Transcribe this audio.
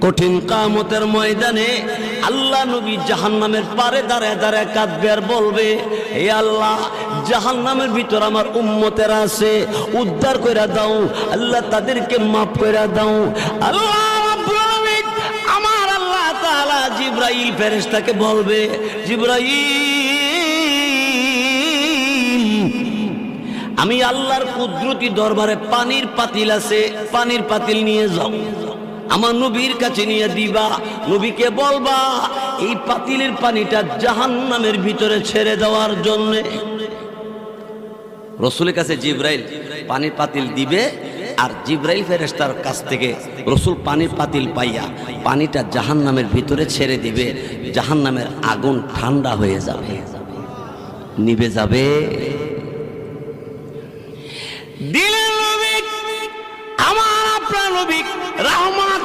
কঠিন কিয়ামতের ময়দানে আল্লাহ নবী জাহান্নামের পারে দাঁড়ায় দাঁড়ায় কাঁদবে আর বলবে, হে আল্লাহ, জাহান্নামের ভিতর আমার উম্মতেরা আছে, উদ্ধার কইরা দাও আল্লাহ, তাদেরকে মাফ কইরা দাও। আল্লাহ রাব্বুল আলামিন আমার আল্লাহ তাআলা জিবরাইল ফেরেশতাকে বলবে, জিবরাইল, আমি আল্লাহর কুদরতি দরবারে পানির পাতিল আছে, পানির পাতিল নিয়ে যাও, আমার নবীর কাছে নিয়ে দিবা। নবীকে বলবা এই পাতিলের পানিটা জাহান্নামের ভিতরে ছেড়ে দেওয়ার জন্য। রসুলের কাছে জিবরাইল পানির পাতিল দিবে, আর জিবরাইল ফেরেশতার কাছ থেকে রসুল পানির পাতিল পাইয়া পানিটা জাহান্নামের ভিতরে ছেড়ে দিবে। জাহান্নামের আগুন ঠান্ডা হয়ে যাবে, নিভে যাবে। দিলের নবী, আমার আপনার নবী, রহমত